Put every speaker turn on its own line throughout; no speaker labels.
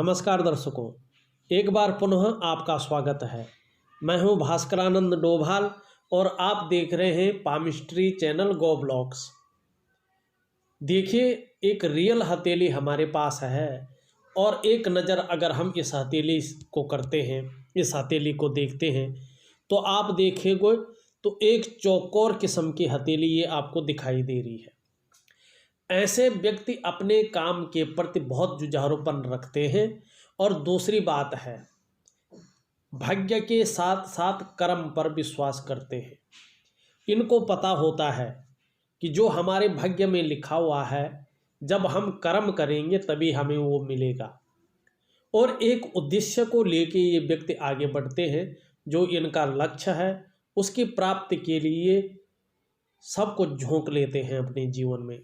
नमस्कार दर्शकों, एक बार पुनः आपका स्वागत है। मैं हूं भास्करानंद डोभाल और आप देख रहे हैं पामिस्ट्री चैनल गो ब्लॉग्स। देखिए, एक रियल हथेली हमारे पास है और एक नज़र अगर हम इस हथेली को करते हैं, इस हथेली को देखते हैं, तो आप देखेंगे तो एक चौकोर किस्म की हथेली ये आपको दिखाई दे रही है। ऐसे व्यक्ति अपने काम के प्रति बहुत जुझारूपन रखते हैं और दूसरी बात है, भाग्य के साथ साथ कर्म पर विश्वास करते हैं। इनको पता होता है कि जो हमारे भाग्य में लिखा हुआ है, जब हम कर्म करेंगे तभी हमें वो मिलेगा। और एक उद्देश्य को लेके ये व्यक्ति आगे बढ़ते हैं। जो इनका लक्ष्य है उसकी प्राप्ति के लिए सब कुछ झोंक लेते हैं अपने जीवन में।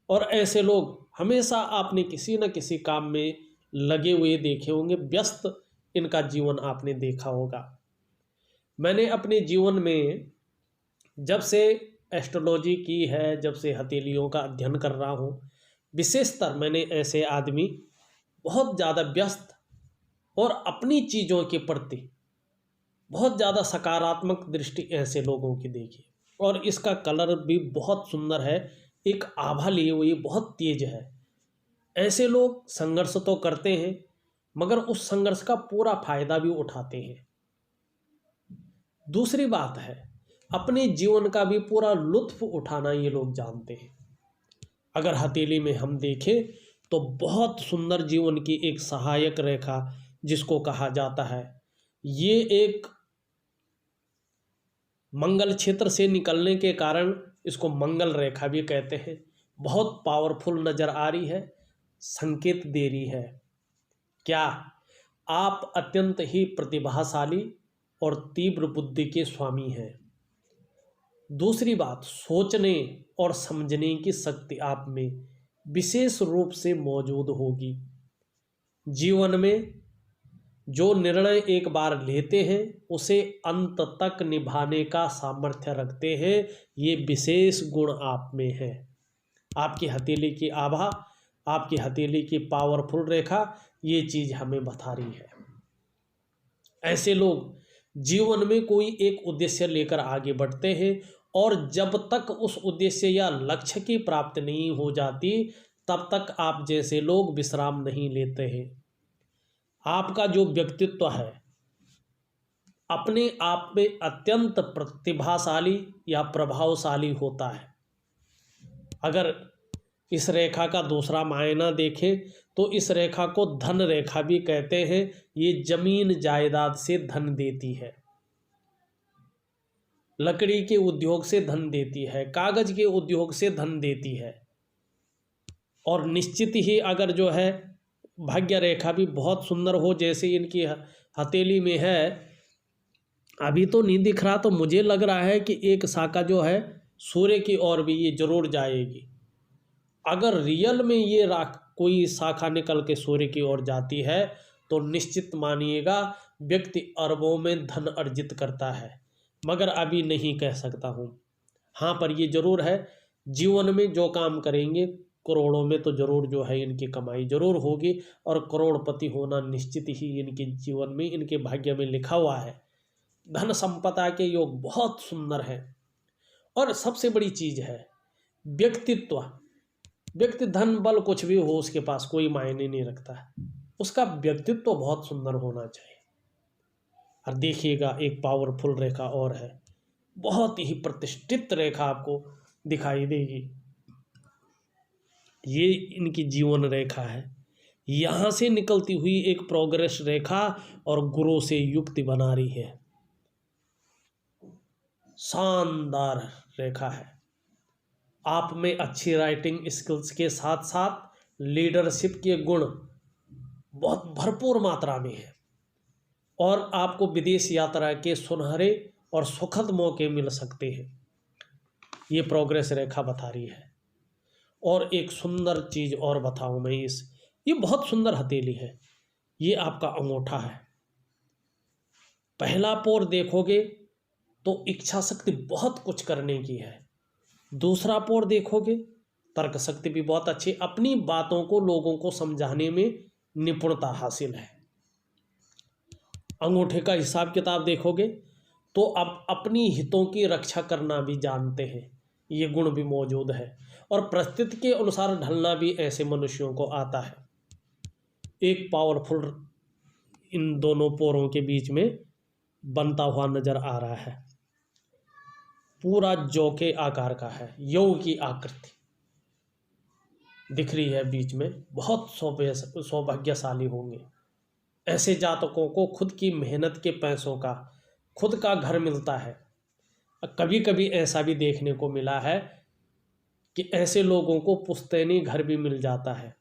और ऐसे लोग हमेशा आपने किसी न किसी काम में लगे हुए देखे होंगे, व्यस्त इनका जीवन आपने देखा होगा। मैंने अपने जीवन में जब से एस्ट्रोलॉजी की है, जब से हथेलियों का अध्ययन कर रहा हूँ, विशेषतर मैंने ऐसे आदमी बहुत ज़्यादा व्यस्त और अपनी चीज़ों के प्रति बहुत ज़्यादा सकारात्मक दृष्टि ऐसे लोगों की देखी। और इसका कलर भी बहुत सुंदर है, एक आभा लिए हुई बहुत तेज है। ऐसे लोग संघर्ष तो करते हैं मगर उस संघर्ष का पूरा फायदा भी उठाते हैं। दूसरी बात है, अपने जीवन का भी पूरा लुत्फ उठाना ये लोग जानते हैं। अगर हथेली में हम देखें तो बहुत सुंदर जीवन की एक सहायक रेखा जिसको कहा जाता है, ये एक मंगल क्षेत्र से निकलने के कारण इसको मंगल रेखा भी कहते हैं। बहुत पावरफुल नज़र आ रही है, संकेत दे रही है क्या आप अत्यंत ही प्रतिभाशाली और तीव्र बुद्धि के स्वामी हैं। दूसरी बात, सोचने और समझने की शक्ति आप में विशेष रूप से मौजूद होगी। जीवन में जो निर्णय एक बार लेते हैं उसे अंत तक निभाने का सामर्थ्य रखते हैं। ये विशेष गुण आप में है। आपकी हथेली की आभा, आपकी हथेली की पावरफुल रेखा ये चीज़ हमें बता रही है। ऐसे लोग जीवन में कोई एक उद्देश्य लेकर आगे बढ़ते हैं और जब तक उस उद्देश्य या लक्ष्य की प्राप्ति नहीं हो जाती तब तक आप जैसे लोग विश्राम नहीं लेते हैं। आपका जो व्यक्तित्व है अपने आप में अत्यंत प्रतिभाशाली या प्रभावशाली होता है। अगर इस रेखा का दूसरा मायना देखें तो इस रेखा को धन रेखा भी कहते हैं। ये जमीन जायदाद से धन देती है, लकड़ी के उद्योग से धन देती है, कागज के उद्योग से धन देती है। और निश्चित ही अगर जो है भाग्य रेखा भी बहुत सुंदर हो, जैसे इनकी हथेली में है, अभी तो नहीं दिख रहा, तो मुझे लग रहा है कि एक शाखा जो है सूर्य की ओर भी ये जरूर जाएगी। अगर रियल में ये कोई शाखा निकल के सूर्य की ओर जाती है तो निश्चित मानिएगा व्यक्ति अरबों में धन अर्जित करता है, मगर अभी नहीं कह सकता हूँ। हाँ, पर ये जरूर है, जीवन में जो काम करेंगे करोड़ों में तो जरूर जो है इनकी कमाई जरूर होगी और करोड़पति होना निश्चित ही इनके जीवन में, इनके भाग्य में लिखा हुआ है। धन संपदा के योग बहुत सुंदर है। और सबसे बड़ी चीज है व्यक्तित्व। व्यक्ति धन बल कुछ भी हो उसके पास कोई मायने नहीं रखता है, उसका व्यक्तित्व बहुत सुंदर होना चाहिए। और देखिएगा एक पावरफुल रेखा और है, बहुत ही प्रतिष्ठित रेखा आपको दिखाई देगी। ये इनकी जीवन रेखा है, यहाँ से निकलती हुई एक प्रोग्रेस रेखा और गुरु से युक्ति बना रही है। शानदार रेखा है। आप में अच्छी राइटिंग स्किल्स के साथ साथ लीडरशिप के गुण बहुत भरपूर मात्रा में है और आपको विदेश यात्रा के सुनहरे और सुखद मौके मिल सकते हैं, ये प्रोग्रेस रेखा बता रही है। और एक सुंदर चीज़ और बताऊं मैं, ये बहुत सुंदर हथेली है। ये आपका अंगूठा है। पहला पोर देखोगे तो इच्छा शक्ति बहुत कुछ करने की है। दूसरा पोर देखोगे तर्क शक्ति भी बहुत अच्छी, अपनी बातों को लोगों को समझाने में निपुणता हासिल है। अंगूठे का हिसाब किताब देखोगे तो अब अपनी हितों की रक्षा करना भी जानते हैं, ये गुण भी मौजूद है। और परिस्थिति के अनुसार ढलना भी ऐसे मनुष्यों को आता है। एक पावरफुल इन दोनों पोरों के बीच में बनता हुआ नजर आ रहा है। पूरा जौ के आकार का है, यौ की आकृति दिख रही है बीच में। बहुत सौभाग्यशाली होंगे ऐसे जातकों को खुद की मेहनत के पैसों का खुद का घर मिलता है। कभी कभी ऐसा भी देखने को मिला है कि ऐसे लोगों को पुश्तैनी घर भी मिल जाता है।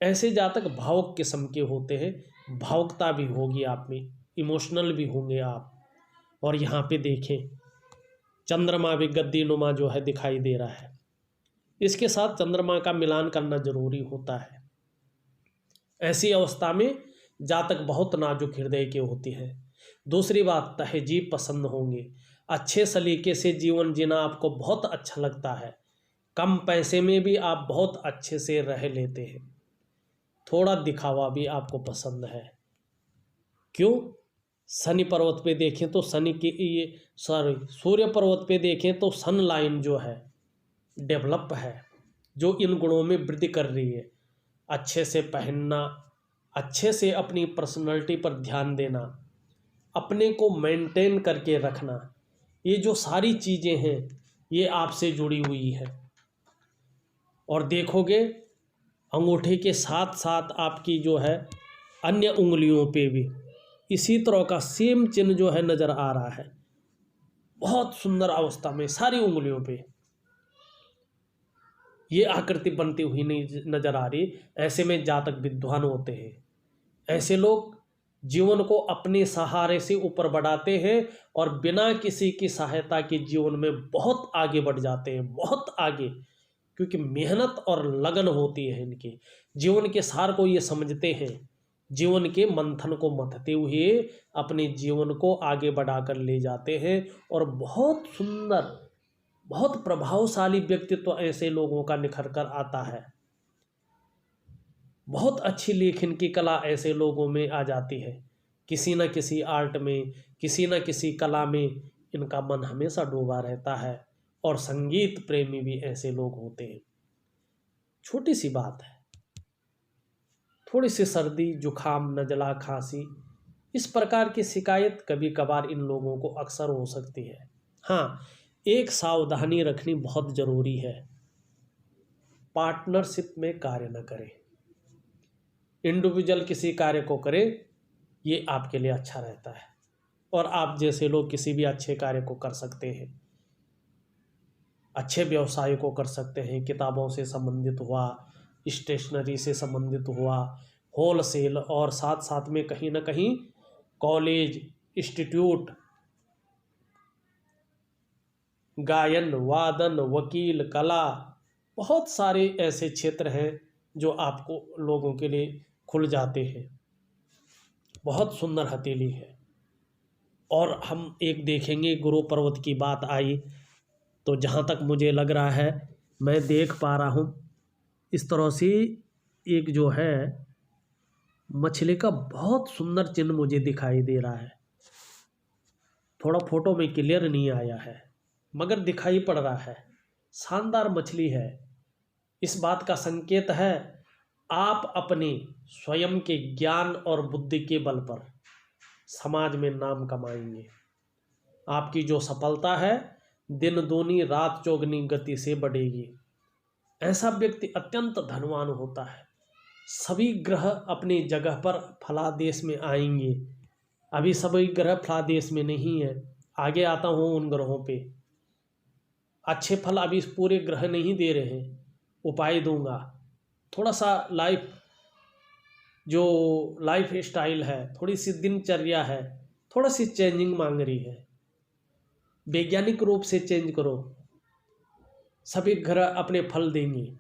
ऐसे जातक भावुक किस्म के होते हैं, भावुकता भी होगी आप में, इमोशनल भी होंगे आप। और यहाँ पे देखें चंद्रमा भी गद्दी नुमा जो है दिखाई दे रहा है, इसके साथ चंद्रमा का मिलान करना जरूरी होता है। ऐसी अवस्था में जातक बहुत नाजुक हृदय के होते हैं। दूसरी बात, तहजीब पसंद होंगे, अच्छे सलीके से जीवन जीना आपको बहुत अच्छा लगता है। कम पैसे में भी आप बहुत अच्छे से रह लेते हैं। थोड़ा दिखावा भी आपको पसंद है। क्यों? शनि पर्वत पे देखें तो सूर्य पर्वत पे देखें तो सन लाइन जो है डेवलप है, जो इन गुणों में वृद्धि कर रही है। अच्छे से पहनना, अच्छे से अपनी पर्सनैलिटी पर ध्यान देना, अपने को मेंटेन करके रखना, ये जो सारी चीज़ें हैं ये आपसे जुड़ी हुई है। और देखोगे अंगूठे के साथ साथ आपकी जो है अन्य उंगलियों पे भी इसी तरह का सेम चिन्ह जो है नज़र आ रहा है। बहुत सुंदर अवस्था में सारी उंगलियों पे ये आकृति बनती हुई नहीं नजर आ रही। ऐसे में जातक विद्वान होते हैं। ऐसे लोग जीवन को अपने सहारे से ऊपर बढ़ाते हैं और बिना किसी की सहायता के जीवन में बहुत आगे बढ़ जाते हैं, बहुत आगे। क्योंकि मेहनत और लगन होती है इनकी, जीवन के सार को ये समझते हैं, जीवन के मंथन को मथते हुए अपने जीवन को आगे बढ़ाकर ले जाते हैं। और बहुत सुंदर, बहुत प्रभावशाली व्यक्तित्व ऐसे लोगों का निखर कर आता है। बहुत अच्छी लेखन की कला ऐसे लोगों में आ जाती है। किसी न किसी आर्ट में, किसी न किसी कला में इनका मन हमेशा डूबा रहता है। और संगीत प्रेमी भी ऐसे लोग होते हैं। छोटी सी बात है, थोड़ी सी सर्दी, जुखाम, नज़ला, खांसी, इस प्रकार की शिकायत कभी कभार इन लोगों को अक्सर हो सकती है। हाँ, एक सावधानी रखनी बहुत ज़रूरी है, पार्टनरशिप में कार्य न करें। इंडिविजुअल किसी कार्य को करें, ये आपके लिए अच्छा रहता है। और आप जैसे लोग किसी भी अच्छे कार्य को कर सकते हैं, अच्छे व्यवसाय को कर सकते हैं। किताबों से संबंधित हुआ, स्टेशनरी से संबंधित हुआ, होलसेल, और साथ साथ में कहीं ना कहीं कॉलेज, इंस्टीट्यूट, गायन, वादन, वकील, कला, बहुत सारे ऐसे क्षेत्र हैं जो आपको लोगों के लिए खुल जाते हैं। बहुत सुंदर हथेली है। और हम एक देखेंगे, गुरु पर्वत की बात आई तो जहाँ तक मुझे लग रहा है, मैं देख पा रहा हूँ इस तरह से एक जो है मछली का बहुत सुंदर चिन्ह मुझे दिखाई दे रहा है। थोड़ा फोटो में क्लियर नहीं आया है मगर दिखाई पड़ रहा है। शानदार मछली है। इस बात का संकेत है आप अपने स्वयं के ज्ञान और बुद्धि के बल पर समाज में नाम कमाएंगे। आपकी जो सफलता है दिन दूनी रात चौगनी गति से बढ़ेगी। ऐसा व्यक्ति अत्यंत धनवान होता है। सभी ग्रह अपनी जगह पर फलादेश में आएंगे। अभी सभी ग्रह फलादेश में नहीं है, आगे आता हूँ उन ग्रहों पे। अच्छे फल अभी पूरे ग्रह नहीं दे रहे हैं, उपाय दूंगा। थोड़ा सा लाइफ स्टाइल है, थोड़ी सी दिनचर्या है, थोड़ा सी चेंजिंग मांग रही है। वैज्ञानिक रूप से चेंज करो, सभी ग्रह अपने फल देंगे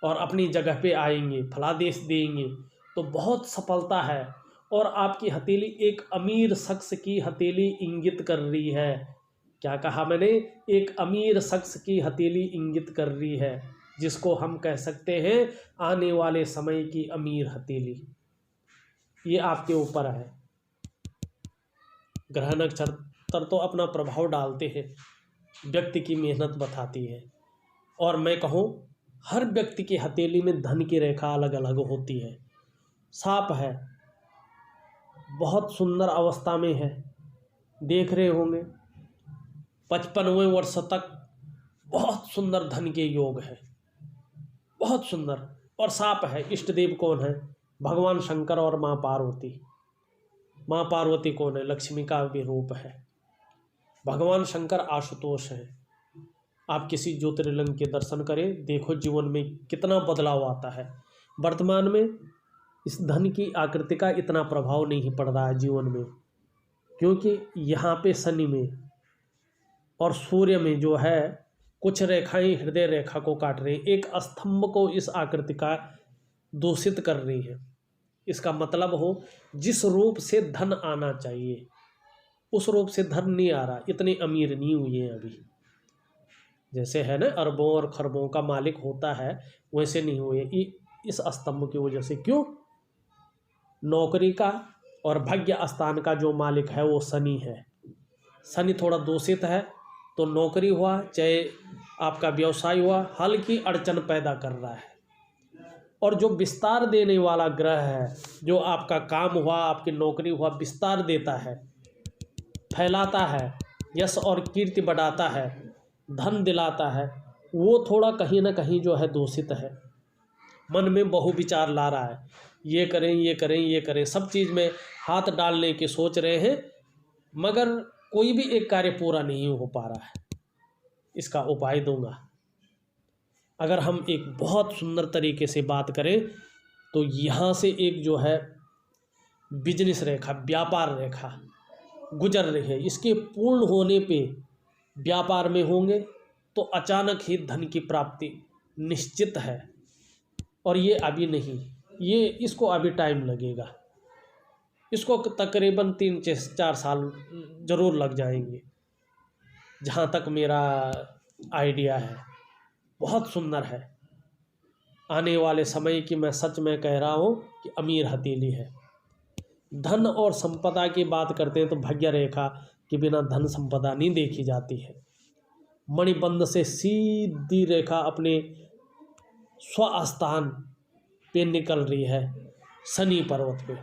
और अपनी जगह पे आएंगे, फलादेश देंगे तो बहुत सफलता है। और आपकी हथेली एक अमीर शख्स की हथेली इंगित कर रही है। क्या कहा मैंने? एक अमीर शख्स की हथेली इंगित कर रही है। जिसको हम कह सकते हैं आने वाले समय की अमीर हथेली। ये आपके ऊपर है। ग्रह नक्षत्र तो अपना प्रभाव डालते हैं, व्यक्ति की मेहनत बताती है। और मैं कहूँ हर व्यक्ति की हथेली में धन की रेखा अलग अलग होती है। सांप है, बहुत सुंदर अवस्था में है, देख रहे होंगे 55वें वर्ष तक बहुत सुंदर धन के योग है, बहुत सुंदर। और सांप है, इष्ट देव कौन है? भगवान शंकर और माँ पार्वती। माँ पार्वती कौन है? लक्ष्मी का भी रूप है। भगवान शंकर आशुतोष है। आप किसी ज्योतिर्लिंग के दर्शन करें, देखो जीवन में कितना बदलाव आता है। वर्तमान में इस धन की आकृति का इतना प्रभाव नहीं पड़ रहा है जीवन में, क्योंकि यहाँ पे शनि में और सूर्य में जो है कुछ रेखाएं हृदय रेखा को काट रही, एक स्तंभ को इस आकृति का दूषित कर रही है। इसका मतलब हो जिस रूप से धन आना चाहिए उस रूप से धन नहीं आ रहा, इतने अमीर नहीं हुए हैं अभी। जैसे है ना अरबों और खरबों का मालिक होता है, वैसे नहीं हुए इस स्तंभ की वजह से। क्यों? नौकरी का और भाग्य स्थान का जो मालिक है वो शनि है। शनि थोड़ा दूषित है तो नौकरी हुआ चाहे आपका व्यवसाय हुआ, हल्की अड़चन पैदा कर रहा है। और जो विस्तार देने वाला ग्रह है, जो आपका काम हुआ, आपकी नौकरी हुआ, विस्तार देता है, फैलाता है, यश और कीर्ति बढ़ाता है, धन दिलाता है, वो थोड़ा कहीं ना कहीं जो है दूषित है। मन में बहु विचार ला रहा है, ये करें ये करें ये करें, सब चीज़ में हाथ डालने की सोच रहे हैं, मगर कोई भी एक कार्य पूरा नहीं हो पा रहा है। इसका उपाय दूंगा। अगर हम एक बहुत सुंदर तरीके से बात करें तो यहाँ से एक जो है बिजनेस रेखा, व्यापार रेखा गुजर रही है। इसके पूर्ण होने पे व्यापार में होंगे तो अचानक ही धन की प्राप्ति निश्चित है। और ये अभी नहीं, ये इसको अभी टाइम लगेगा, इसको तकरीबन 3-4 साल ज़रूर लग जाएंगे, जहाँ तक मेरा आइडिया है। बहुत सुंदर है। आने वाले समय की मैं सच में कह रहा हूँ कि अमीर हथेली है। धन और संपदा की बात करते हैं तो भाग्य रेखा के बिना धन संपदा नहीं देखी जाती है। मणिबंध से सीधी रेखा अपने स्वस्थान पे निकल रही है शनि पर्वत पे।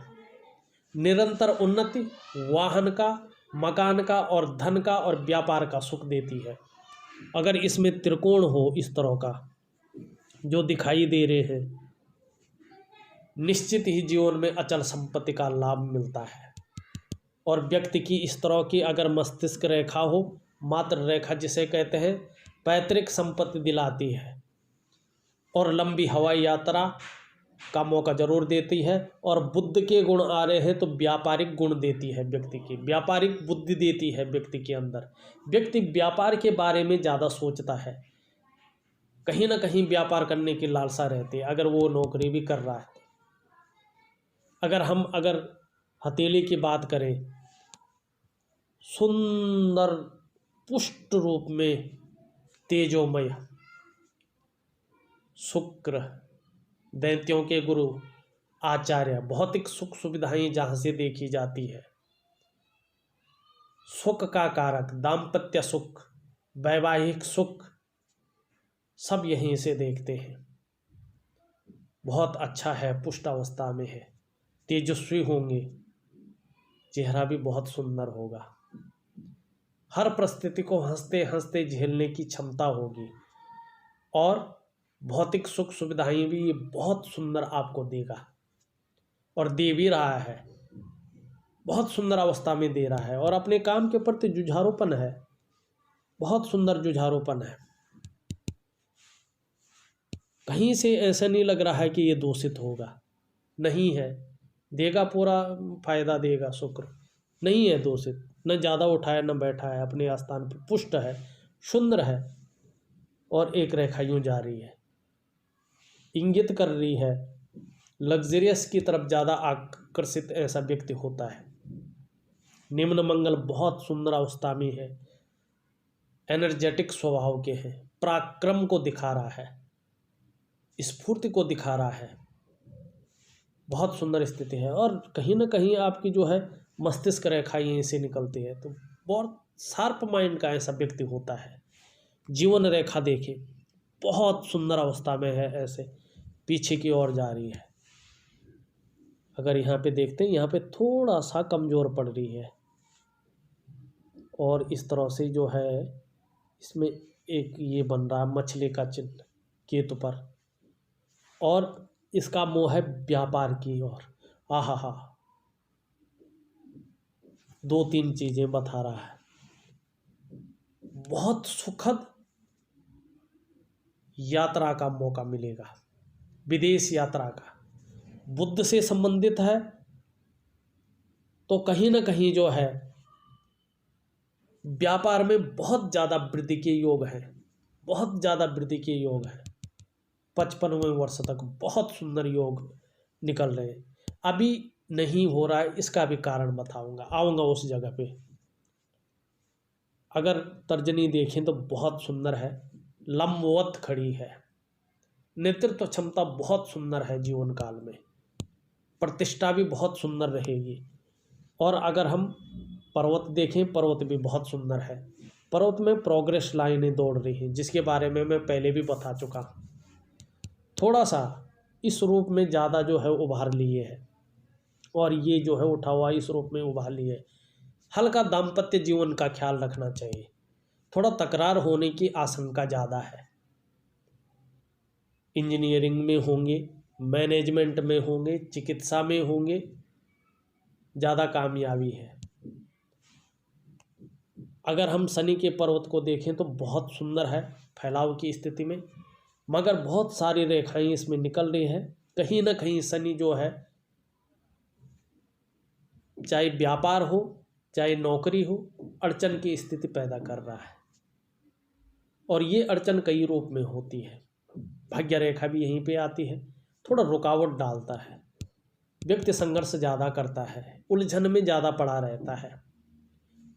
निरंतर उन्नति वाहन का, मकान का और धन का और व्यापार का सुख देती है। अगर इसमें त्रिकोण हो इस तरह का जो दिखाई दे रहे हैं, निश्चित ही जीवन में अचल संपत्ति का लाभ मिलता है। और व्यक्ति की इस तरह की अगर मस्तिष्क रेखा हो, मात्र रेखा जिसे कहते हैं, पैतृक संपत्ति दिलाती है और लंबी हवाई यात्रा का मौका जरूर देती है। और बुद्ध के गुण आ रहे हैं तो व्यापारिक गुण देती है व्यक्ति की, व्यापारिक बुद्धि देती है व्यक्ति के अंदर। व्यक्ति व्यापार के बारे में ज़्यादा सोचता है, कहीं ना कहीं व्यापार करने की लालसा रहती है, अगर वो नौकरी भी कर रहा है। अगर हथेली की बात करें, सुंदर पुष्ट रूप में तेजोमय शुक्र, दैत्यों के गुरु आचार्य, भौतिक सुख सुविधाएं जहाँ से देखी जाती है, सुख का कारक, दाम्पत्य सुख, वैवाहिक सुख, सब यहीं से देखते हैं। बहुत अच्छा है, पुष्ट अवस्था में है, तेजस्वी होंगे, चेहरा भी बहुत सुंदर होगा, हर परिस्थिति को हंसते हंसते झेलने की क्षमता होगी और भौतिक सुख सुविधाएं भी ये बहुत सुंदर आपको देगा और दे भी रहा है, बहुत सुंदर अवस्था में दे रहा है। और अपने काम के प्रति जुझारूपन है, बहुत सुंदर जुझारूपन है। कहीं से ऐसा नहीं लग रहा है कि ये दूषित होगा, नहीं है, देगा, पूरा फायदा देगा। शुक्र नहीं है दूषित, न ज़्यादा उठाया न बैठा है, अपने स्थान पर पुष्ट है, सुंदर है। और एक रेखा यूँ जा रही है, इंगित कर रही है लग्जरियस की तरफ ज़्यादा आकर्षित ऐसा व्यक्ति होता है। निम्न मंगल बहुत सुंदर अवस्था में है, एनर्जेटिक स्वभाव के हैं, पराक्रम को दिखा रहा है, स्फूर्ति को दिखा रहा है। बहुत सुंदर स्थिति है। और कहीं ना कहीं आपकी जो है मस्तिष्क रेखा यहीं से निकलती है, तो बहुत शार्प माइंड का ऐसा व्यक्ति होता है। जीवन रेखा देखिए बहुत सुंदर अवस्था में है, ऐसे पीछे की ओर जा रही है। अगर यहाँ पे देखते हैं, यहाँ पे थोड़ा सा कमज़ोर पड़ रही है, और इस तरह से जो है इसमें एक ये बन रहा है मछली का चिन्ह केतु पर, और इसका मोह है व्यापार की ओर। आहा हा, 2-3 चीज़ें बता रहा है। बहुत सुखद यात्रा का मौका मिलेगा, विदेश यात्रा का। बुद्ध से संबंधित है तो कहीं ना कहीं जो है व्यापार में बहुत ज़्यादा वृद्धि के योग है, बहुत ज़्यादा वृद्धि के योग है। 55वें वर्ष तक बहुत सुंदर योग निकल रहे हैं। अभी नहीं हो रहा है, इसका भी कारण बताऊंगा, आऊँगा उस जगह पे। अगर तर्जनी देखें तो बहुत सुंदर है, लंबवत खड़ी है। नेतृत्व क्षमता बहुत सुंदर है जीवन काल में, प्रतिष्ठा भी बहुत सुंदर रहेगी। और अगर हम पर्वत देखें, पर्वत भी बहुत सुंदर है। पर्वत में प्रोग्रेस लाइनें दौड़ रही हैं, जिसके बारे में मैं पहले भी बता चुका। थोड़ा सा इस रूप में ज़्यादा जो है उभार लिए है, और ये जो है उठा हुआ इस रूप में उभार लिए। हल्का दाम्पत्य जीवन का ख्याल रखना चाहिए, थोड़ा तकरार होने की आशंका ज़्यादा है। इंजीनियरिंग में होंगे, मैनेजमेंट में होंगे, चिकित्सा में होंगे, ज़्यादा कामयाबी है। अगर हम शनि के पर्वत को देखें तो बहुत सुंदर है फैलाव की स्थिति में, मगर बहुत सारी रेखाएं इसमें निकल रही है। कहीं ना कहीं शनि जो है, चाहे व्यापार हो चाहे नौकरी हो, अड़चन की स्थिति पैदा कर रहा है। और ये अड़चन कई रूप में होती है। भाग्य रेखा भी यहीं पे आती है, थोड़ा रुकावट डालता है। व्यक्ति संघर्ष ज़्यादा करता है, उलझन में ज़्यादा पड़ा रहता है,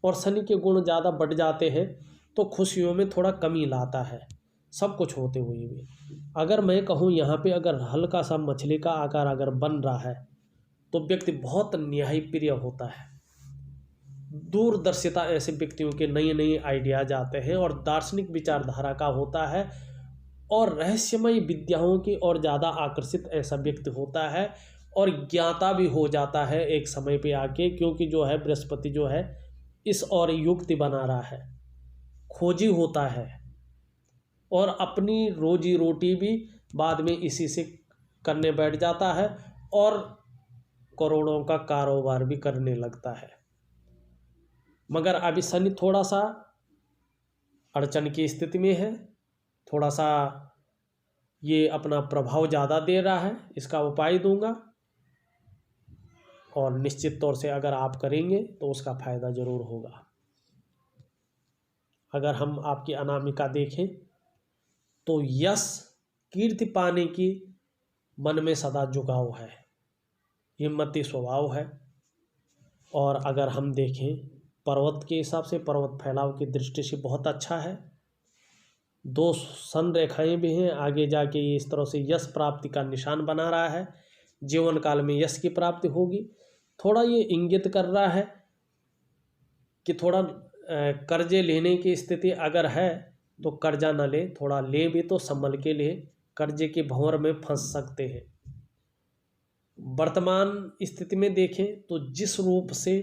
और शनि के गुण ज़्यादा बढ़ जाते हैं तो खुशियों में थोड़ा कमी लाता है, सब कुछ होते हुए भी। अगर मैं कहूँ यहाँ पे अगर हल्का सा मछली का आकार अगर बन रहा है तो व्यक्ति बहुत न्यायप्रिय होता है। दूरदर्शिता ऐसे व्यक्तियों के नए नए आइडियाज आते हैं, और दार्शनिक विचारधारा का होता है, और रहस्यमय विद्याओं की ओर ज़्यादा आकर्षित ऐसा व्यक्ति होता है, और ज्ञाता भी हो जाता है एक समय पे आके, क्योंकि जो है बृहस्पति जो है इस और युक्ति बना रहा है, खोजी होता है, और अपनी रोजी रोटी भी बाद में इसी से करने बैठ जाता है, और करोड़ों का कारोबार भी करने लगता है। मगर अभी शनि थोड़ा सा अड़चन की स्थिति में है, थोड़ा सा ये अपना प्रभाव ज़्यादा दे रहा है, इसका उपाय दूंगा, और निश्चित तौर से अगर आप करेंगे तो उसका फायदा जरूर होगा। अगर हम आपकी अनामिका देखें तो यश कीर्ति पाने की मन में सदा झुकाव है, हिम्मती स्वभाव है। और अगर हम देखें पर्वत के हिसाब से, पर्वत फैलाव की दृष्टि से बहुत अच्छा है। 2 सन रेखाएं भी हैं, आगे जाके ये इस तरह से यश प्राप्ति का निशान बना रहा है। जीवन काल में यश की प्राप्ति होगी। थोड़ा ये इंगित कर रहा है कि थोड़ा कर्जे लेने की स्थिति अगर है तो कर्जा न ले, थोड़ा ले भी तो संभल के ले, कर्जे के भंवर में फंस सकते हैं। वर्तमान स्थिति में देखें तो जिस रूप से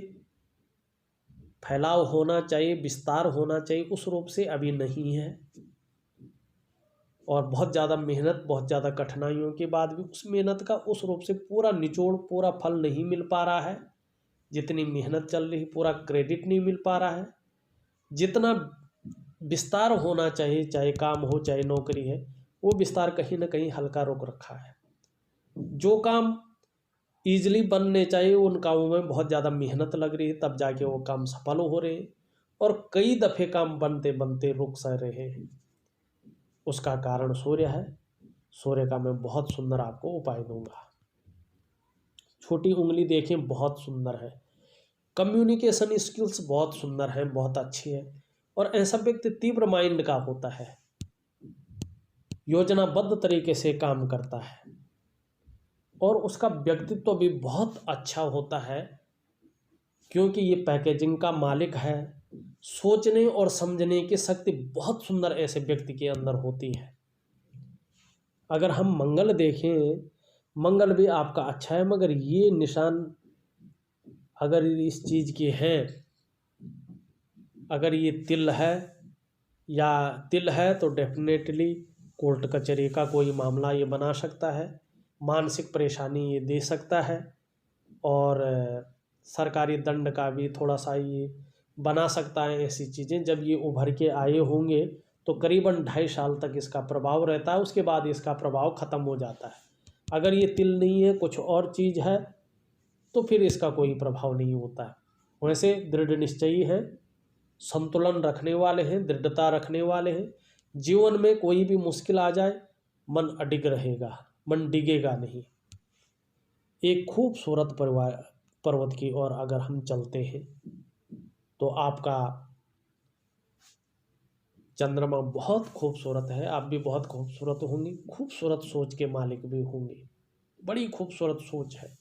फैलाव होना चाहिए, विस्तार होना चाहिए, उस रूप से अभी नहीं है, और बहुत ज़्यादा मेहनत, बहुत ज़्यादा कठिनाइयों के बाद भी उस मेहनत का उस रूप से पूरा निचोड़, पूरा फल नहीं मिल पा रहा है। जितनी मेहनत चल रही, पूरा क्रेडिट नहीं मिल पा रहा है। जितना विस्तार होना चाहिए, चाहे काम हो चाहे नौकरी है, वो विस्तार कहीं ना कहीं हल्का रोक रखा है। जो काम ईजिली बनने चाहिए उन कामों में बहुत ज़्यादा मेहनत लग रही है, तब जाके वो काम सफल हो रहे हैं, और कई दफ़े काम बनते बनते रुक सा रहे हैं। उसका कारण सूर्य है। सूर्य का मैं बहुत सुंदर आपको उपाय दूंगा। छोटी उंगली देखें बहुत सुंदर है, कम्युनिकेशन स्किल्स बहुत सुंदर है, बहुत अच्छी है, और ऐसा व्यक्ति तीव्र माइंड का होता है। योजनाबद्ध तरीके से काम करता है और उसका व्यक्तित्व भी बहुत अच्छा होता है, क्योंकि ये पैकेजिंग का मालिक है। सोचने और समझने की शक्ति बहुत सुंदर ऐसे व्यक्ति के अंदर होती है। अगर हम मंगल देखें, मंगल भी आपका अच्छा है, मगर ये निशान अगर इस चीज़ के हैं, अगर ये तिल है तो डेफिनेटली कोर्ट कचहरी का कोई मामला ये बना सकता है, मानसिक परेशानी ये दे सकता है, और सरकारी दंड का भी थोड़ा सा ये बना सकता है। ऐसी चीज़ें जब ये उभर के आए होंगे तो करीबन 2.5 साल तक इसका प्रभाव रहता है, उसके बाद इसका प्रभाव ख़त्म हो जाता है। अगर ये तिल नहीं है, कुछ और चीज़ है, तो फिर इसका कोई प्रभाव नहीं होता है। वैसे दृढ़ निश्चयी हैं, संतुलन रखने वाले हैं, दृढ़ता रखने वाले हैं। जीवन में कोई भी मुश्किल आ जाए, मन अडिग रहेगा, मन डिगेगा नहीं। एक खूबसूरत पर्वत की ओर अगर हम चलते हैं तो आपका चंद्रमा बहुत खूबसूरत है, आप भी बहुत खूबसूरत होंगे, खूबसूरत सोच के मालिक भी होंगे, बड़ी खूबसूरत सोच है।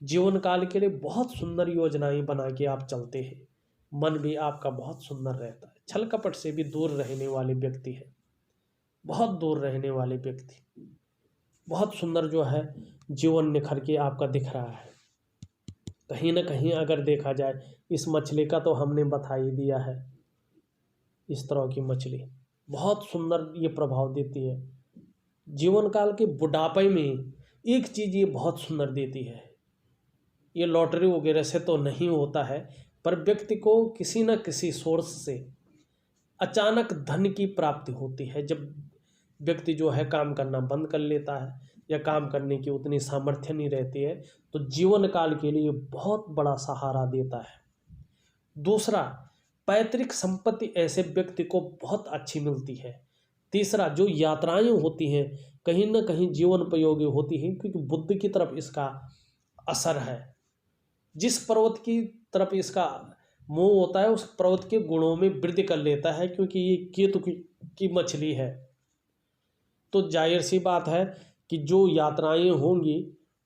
जीवन काल के लिए बहुत सुंदर योजनाएं बना के आप चलते हैं, मन भी आपका बहुत सुंदर रहता है। छल कपट से भी दूर रहने वाले व्यक्ति हैं, बहुत दूर रहने वाले व्यक्ति, बहुत सुंदर जो है जीवन निखर के आपका दिख रहा है। कहीं ना कहीं अगर देखा जाए, इस मछली का तो हमने बता ही दिया है। इस तरह की मछली बहुत सुंदर ये प्रभाव देती है। जीवन काल के बुढ़ापे में एक चीज़ ये बहुत सुंदर देती है, ये लॉटरी वगैरह से तो नहीं होता है, पर व्यक्ति को किसी न किसी सोर्स से अचानक धन की प्राप्ति होती है। जब व्यक्ति जो है काम करना बंद कर लेता है या काम करने की उतनी सामर्थ्य नहीं रहती है, तो जीवन काल के लिए बहुत बड़ा सहारा देता है। दूसरा, पैतृक संपत्ति ऐसे व्यक्ति को बहुत अच्छी मिलती है। तीसरा, जो यात्राएं होती हैं कहीं ना कहीं जीवन उपयोगी होती हैं, क्योंकि बुद्ध की तरफ इसका असर है। जिस पर्वत की तरफ इसका मोह होता है, उस पर्वत के गुणों में वृद्धि कर लेता है, क्योंकि ये केतु की मछली है। तो जाहिर सी बात है कि जो यात्राएं होंगी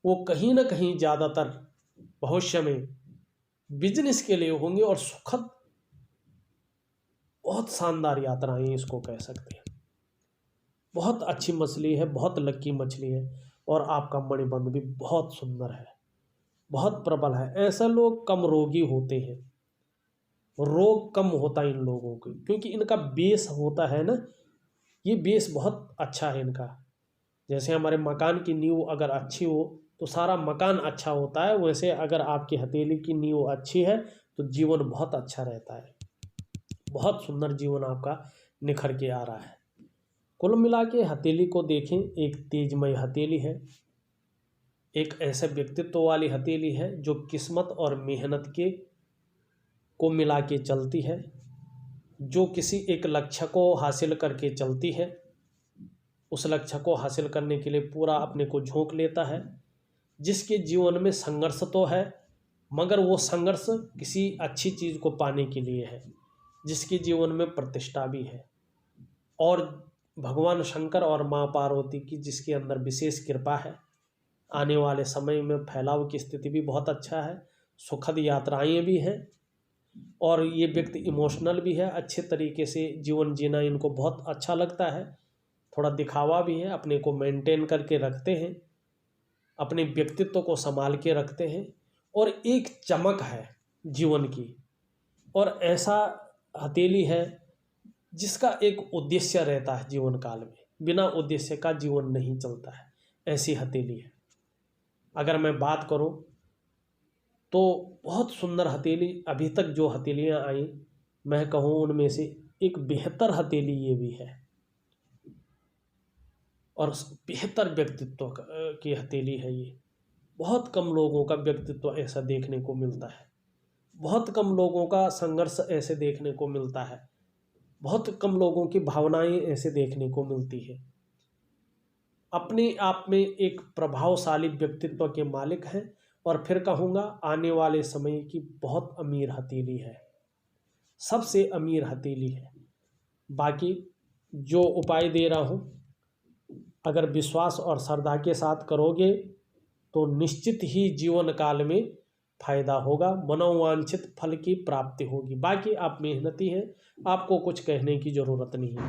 वो कहीं ना कहीं ज़्यादातर भविष्य में बिजनेस के लिए होंगी, और सुखद बहुत शानदार यात्राएं इसको कह सकते हैं। बहुत अच्छी मछली है, बहुत लक्की मछली है, और आपका मणिबंध भी बहुत सुंदर है, बहुत प्रबल है। ऐसे लोग कम रोगी होते हैं, रोग कम होता है इन लोगों को, क्योंकि इनका बेस होता है ना, ये बेस बहुत अच्छा है इनका। जैसे हमारे मकान की नींव अगर अच्छी हो तो सारा मकान अच्छा होता है, वैसे अगर आपकी हथेली की नींव अच्छी है तो जीवन बहुत अच्छा रहता है, बहुत सुंदर जीवन आपका निखर के आ रहा है। कुल मिला के हथेली को देखें, एक तेजमय हथेली है, एक ऐसे व्यक्तित्व वाली हथेली है जो किस्मत और मेहनत को मिला के चलती है, जो किसी एक लक्ष्य को हासिल करके चलती है, उस लक्ष्य को हासिल करने के लिए पूरा अपने को झोंक लेता है, जिसके जीवन में संघर्ष तो है, मगर वो संघर्ष किसी अच्छी चीज़ को पाने के लिए है, जिसके जीवन में प्रतिष्ठा भी है, और भगवान शंकर और माँ पार्वती की जिसके अंदर विशेष कृपा है। आने वाले समय में फैलाव की स्थिति भी बहुत अच्छा है, सुखद यात्राएं भी हैं, और ये व्यक्ति इमोशनल भी है, अच्छे तरीके से जीवन जीना इनको बहुत अच्छा लगता है। थोड़ा दिखावा भी है, अपने को मेंटेन करके रखते हैं, अपने व्यक्तित्व को संभाल के रखते हैं, और एक चमक है जीवन की। और ऐसा हथेली है जिसका एक उद्देश्य रहता है जीवन काल में, बिना उद्देश्य का जीवन नहीं चलता है, ऐसी हथेली है। अगर मैं बात करूं तो बहुत सुंदर हथेली, अभी तक जो हथेलियां आई मैं कहूं उनमें से एक बेहतर हथेली ये भी है, और बेहतर व्यक्तित्व की हथेली है ये। बहुत कम लोगों का व्यक्तित्व ऐसा देखने को मिलता है, बहुत कम लोगों का संघर्ष ऐसे देखने को मिलता है, बहुत कम लोगों की भावनाएं ऐसे देखने को मिलती है। अपने आप में एक प्रभावशाली व्यक्तित्व के मालिक हैं, और फिर कहूँगा आने वाले समय की बहुत अमीर हथेली है, सबसे अमीर हथेली है। बाकी जो उपाय दे रहा हूँ अगर विश्वास और श्रद्धा के साथ करोगे तो निश्चित ही जीवन काल में फायदा होगा, मनोवांछित फल की प्राप्ति होगी। बाकी आप मेहनती हैं, आपको कुछ कहने की ज़रूरत नहीं है।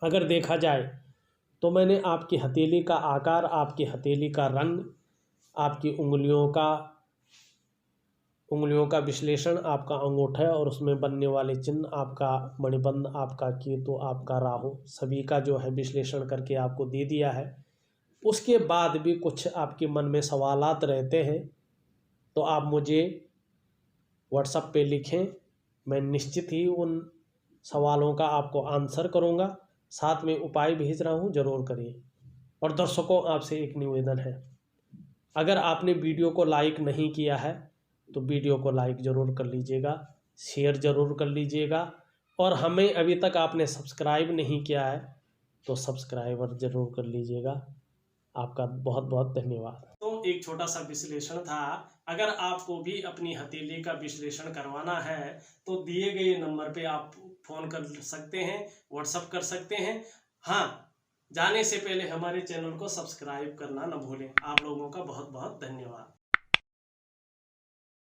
अगर देखा जाए तो मैंने आपकी हथेली का आकार, आपकी हथेली का रंग, आपकी उंगलियों का विश्लेषण, आपका अंगूठा और उसमें बनने वाले चिन्ह, आपका मणिबंध, आपका केतु, आपका राहु, सभी का जो है विश्लेषण करके आपको दे दिया है। उसके बाद भी कुछ आपके मन में सवालात रहते हैं तो आप मुझे व्हाट्सएप पे लिखें, मैं निश्चित ही उन सवालों का आपको आंसर करूंगा, साथ में उपाय भेज रहा हूं, ज़रूर करिए। और दर्शकों, आपसे एक निवेदन है, अगर आपने वीडियो को लाइक नहीं किया है तो वीडियो को लाइक ज़रूर कर लीजिएगा, शेयर ज़रूर कर लीजिएगा, और हमें अभी तक आपने सब्सक्राइब नहीं किया है तो सब्सक्राइबर ज़रूर कर लीजिएगा। आपका बहुत बहुत धन्यवाद। तो एक छोटा सा विश्लेषण था। अगर आपको भी अपनी हथेली का विश्लेषण करवाना है तो दिए गए नंबर पे आप फ़ोन कर सकते हैं, व्हाट्सएप कर सकते हैं। हाँ, जाने से पहले हमारे चैनल को सब्सक्राइब करना न भूलें। आप लोगों का बहुत बहुत धन्यवाद।